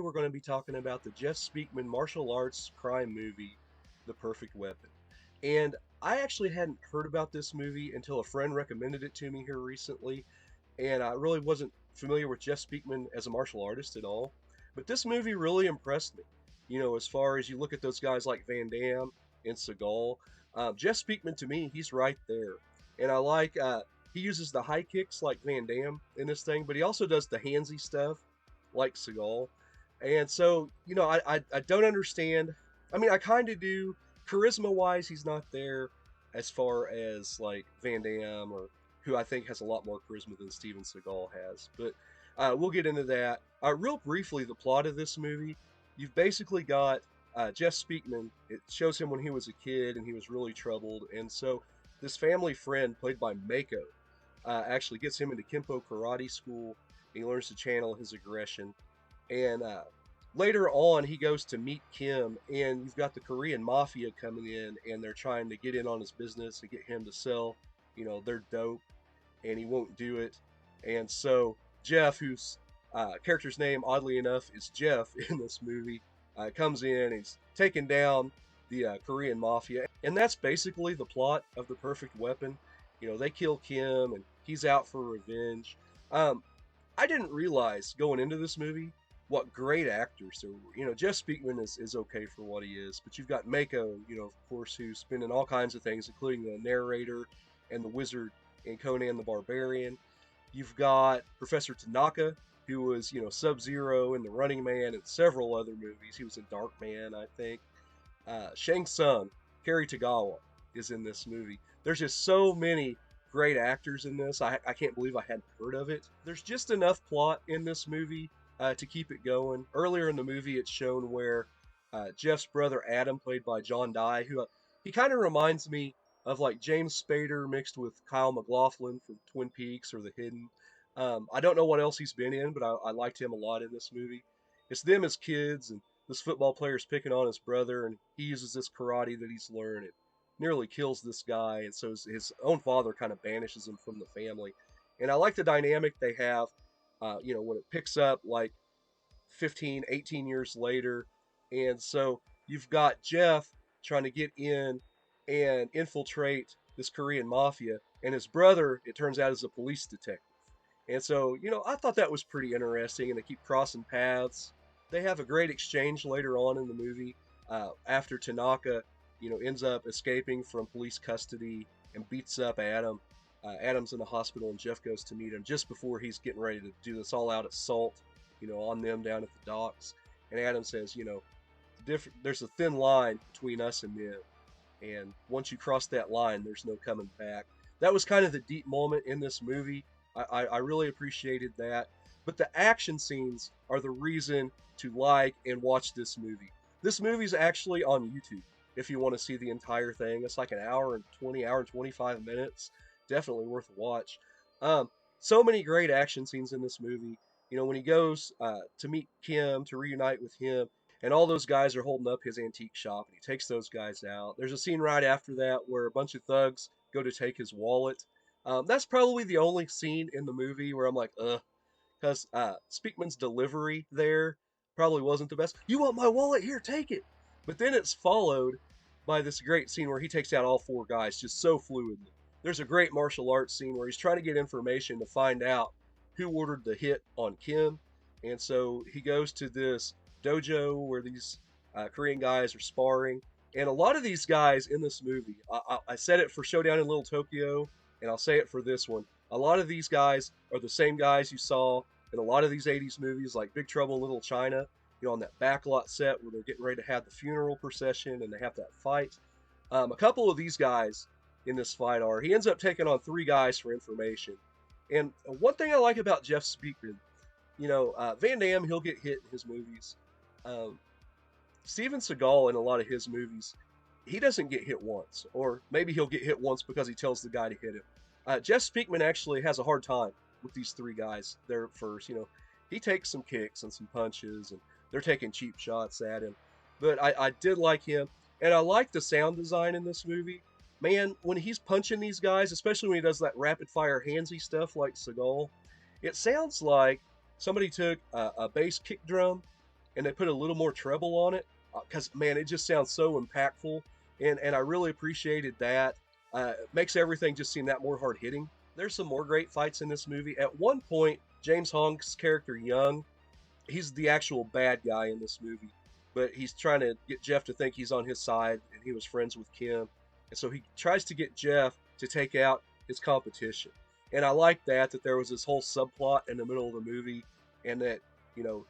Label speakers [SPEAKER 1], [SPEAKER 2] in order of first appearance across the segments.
[SPEAKER 1] we're going to be talking about the Jeff Speakman martial arts crime movie, The Perfect Weapon. And I actually hadn't heard about this movie until a friend recommended it to me here recently, and I really wasn't familiar with Jeff Speakman as a martial artist at all. But this movie really impressed me. As far as you look at those guys like Van Damme and Seagal, Jeff Speakman to me, he's right there. And I like he uses the high kicks like Van Damme in this thing, but he also does the handsy stuff like Seagal. And so, I don't understand. I mean, I kind of do. Charisma wise, he's not there as far as like Van Damme or who I think has a lot more charisma than Steven Seagal has. But we'll get into that. Real briefly, the plot of this movie, you've basically got Jeff Speakman. It shows him when he was a kid and he was really troubled. And so this family friend, played by Mako, actually gets him into Kempo karate school. He learns to channel his aggression. And later on, he goes to meet Kim, and you've got the Korean Mafia coming in, and they're trying to get in on his business and get him to sell, their dope, and he won't do it. And so Jeff, whose character's name, oddly enough, is Jeff in this movie, comes in. He's taken down the Korean Mafia, and that's basically the plot of The Perfect Weapon. They kill Kim, and he's out for revenge. I didn't realize going into this movie what great actors there were. Jeff Speakman is okay for what he is, but you've got Mako, of course, who's been in all kinds of things, including the narrator and the wizard in Conan the Barbarian. You've got Professor Tanaka, who was, Sub-Zero in The Running Man and several other movies. He was in Darkman, I think. Shang Tsung, Kerry Tagawa, is in this movie. There's just so many great actors in this. I can't believe I hadn't heard of it. There's just enough plot in this movie to keep it going. Earlier in the movie, it's shown where Jeff's brother Adam, played by John Dye, who he kind of reminds me of like James Spader mixed with Kyle MacLachlan from Twin Peaks or The Hidden. I don't know what else he's been in, but I liked him a lot in this movie. It's them as kids, and this football player's picking on his brother, and he uses this karate that he's learned and nearly kills this guy, and so his own father kind of banishes him from the family. And I like the dynamic they have, when it picks up like 15, 18 years later. And so you've got Jeff trying to get in and infiltrate this Korean mafia, and his brother, it turns out, is a police detective. And so, I thought that was pretty interesting, and they keep crossing paths. They have a great exchange later on in the movie after Tanaka, ends up escaping from police custody and beats up Adam. Adam's in the hospital, and Jeff goes to meet him just before he's getting ready to do this all-out assault, on them down at the docks. And Adam says, there's a thin line between us and them, and once you cross that line, there's no coming back. That was kind of the deep moment in this movie. I really appreciated that. But the action scenes are the reason to like and watch this movie. This movie's actually on YouTube if you want to see the entire thing. It's like an hour and 25 minutes. Definitely worth a watch. So many great action scenes in this movie. When he goes to meet Kim, to reunite with him, and all those guys are holding up his antique shop, and he takes those guys out. There's a scene right after that where a bunch of thugs go to take his wallet. That's probably the only scene in the movie where I'm like, ugh, because Speakman's delivery there probably wasn't the best. You want my wallet? Here, take it. But then it's followed by this great scene where he takes out all four guys just so fluidly. There's a great martial arts scene where he's trying to get information to find out who ordered the hit on Kim. And so he goes to this dojo where these Korean guys are sparring. And a lot of these guys in this movie, I said it for Showdown in Little Tokyo, and I'll say it for this one. A lot of these guys are the same guys you saw in a lot of these 80s movies like Big Trouble in Little China, on that backlot set where they're getting ready to have the funeral procession and they have that fight. A couple of these guys in this fight he ends up taking on three guys for information. And one thing I like about Jeff Speakman, Van Damme, he'll get hit in his movies. Steven Seagal in a lot of his movies, he doesn't get hit once, or maybe he'll get hit once because he tells the guy to hit him. Jeff Speakman actually has a hard time with these three guys there at first. He takes some kicks and some punches, and they're taking cheap shots at him. But I did like him, and I like the sound design in this movie. Man, when he's punching these guys, especially when he does that rapid-fire handsy stuff like Seagal, it sounds like somebody took a bass kick drum and they put a little more treble on it because man, it just sounds so impactful, and I really appreciated that. It makes everything just seem that more hard hitting. There's some more great fights in this movie. At one point, James Hong's character Young, he's the actual bad guy in this movie, but he's trying to get Jeff to think he's on his side, and he was friends with Kim, and so he tries to get Jeff to take out his competition. And I like that there was this whole subplot in the middle of the movie, and that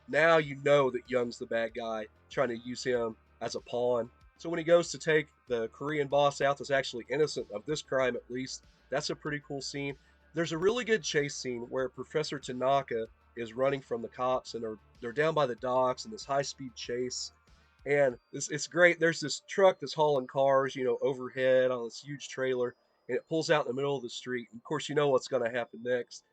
[SPEAKER 1] now you know that Young's the bad guy trying to use him as a pawn. So when he goes to take the Korean boss out that's actually innocent of this crime at least, that's a pretty cool scene. There's a really good chase scene where Professor Tanaka is running from the cops, and they're down by the docks in this high speed chase, and it's great. There's this truck that's hauling cars, overhead on this huge trailer, and it pulls out in the middle of the street. And of course, you know what's going to happen next.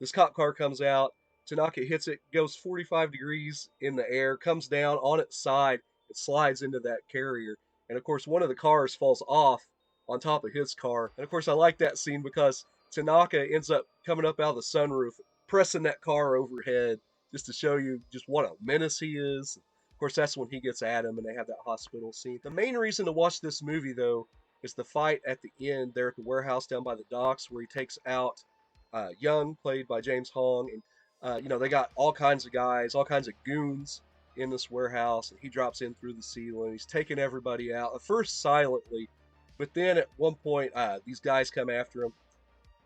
[SPEAKER 1] This cop car comes out. Tanaka hits it, goes 45 degrees in the air, comes down on its side, it slides into that carrier, and of course, one of the cars falls off on top of his car. And of course, I like that scene because Tanaka ends up coming up out of the sunroof, pressing that car overhead just to show you just what a menace he is. Of course, that's when he gets at him and they have that hospital scene. The main reason to watch this movie, though, is the fight at the end there at the warehouse down by the docks where he takes out Young, played by James Hong. And, they got all kinds of guys, all kinds of goons in this warehouse. And he drops in through the ceiling. He's taking everybody out, at first silently. But then at one point, these guys come after him.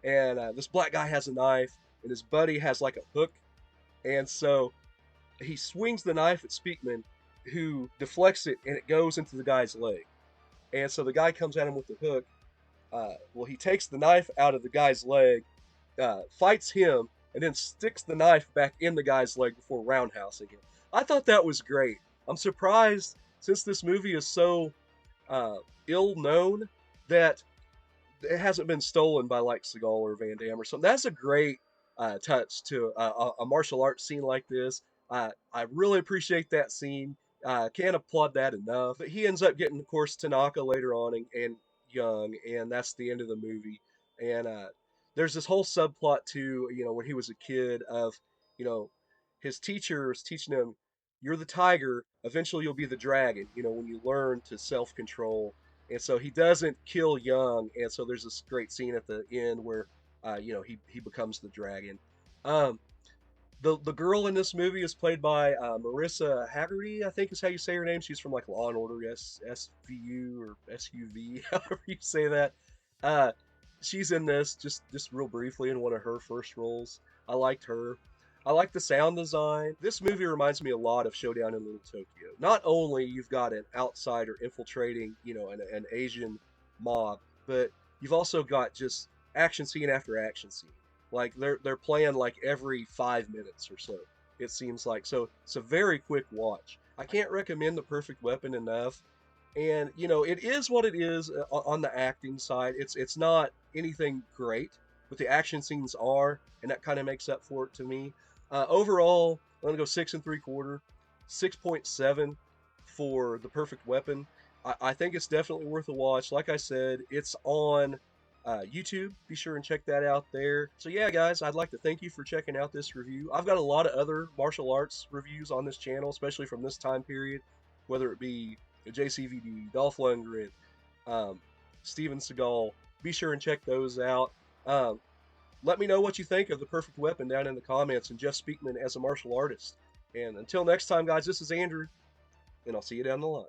[SPEAKER 1] And this black guy has a knife, and his buddy has like a hook. And so he swings the knife at Speakman, who deflects it, and it goes into the guy's leg. And so the guy comes at him with the hook. Well, he takes the knife out of the guy's leg, fights him, and then sticks the knife back in the guy's leg before roundhousing him. I thought that was great. I'm surprised, since this movie is so ill known, that it hasn't been stolen by like Seagal or Van Damme or something. That's a great touch to a martial arts scene like this. I really appreciate that scene. Can't applaud that enough. But he ends up getting, of course, Tanaka later on, and Young, and that's the end of the movie. And there's this whole subplot too, when he was a kid of, you know, his teachers teaching him, "You're the tiger. Eventually, you'll be the dragon." When you learn to self-control. And so he doesn't kill Young, and so there's this great scene at the end where, he becomes the dragon. Um, the girl in this movie is played by Marissa Haggerty, I think is how you say her name. She's from like Law and Order, SVU or SUV, however you say that. Uh, she's in this just real briefly in one of her first roles. I liked her. I like the sound design. This movie reminds me a lot of Showdown in Little Tokyo. Not only you've got an outsider infiltrating, an Asian mob, but you've also got just action scene after action scene. Like they're playing like every 5 minutes or so. It seems like so. It's a very quick watch. I can't recommend The Perfect Weapon enough. And it is what it is on the acting side. It's not anything great, but the action scenes are, and that kind of makes up for it to me. Overall, I'm gonna go 6.75, 6.7 for The Perfect Weapon. I think it's definitely worth a watch. Like I said, it's on YouTube. Be sure and check that out there. So yeah, guys, I'd like to thank you for checking out this review. I've got a lot of other martial arts reviews on this channel, especially from this time period, whether it be JCVD, Dolph Lundgren, Steven Seagal. Be sure and check those out. Let me know what you think of The Perfect Weapon down in the comments, and Jeff Speakman as a martial artist. And until next time, guys, this is Andrew, and I'll see you down the line.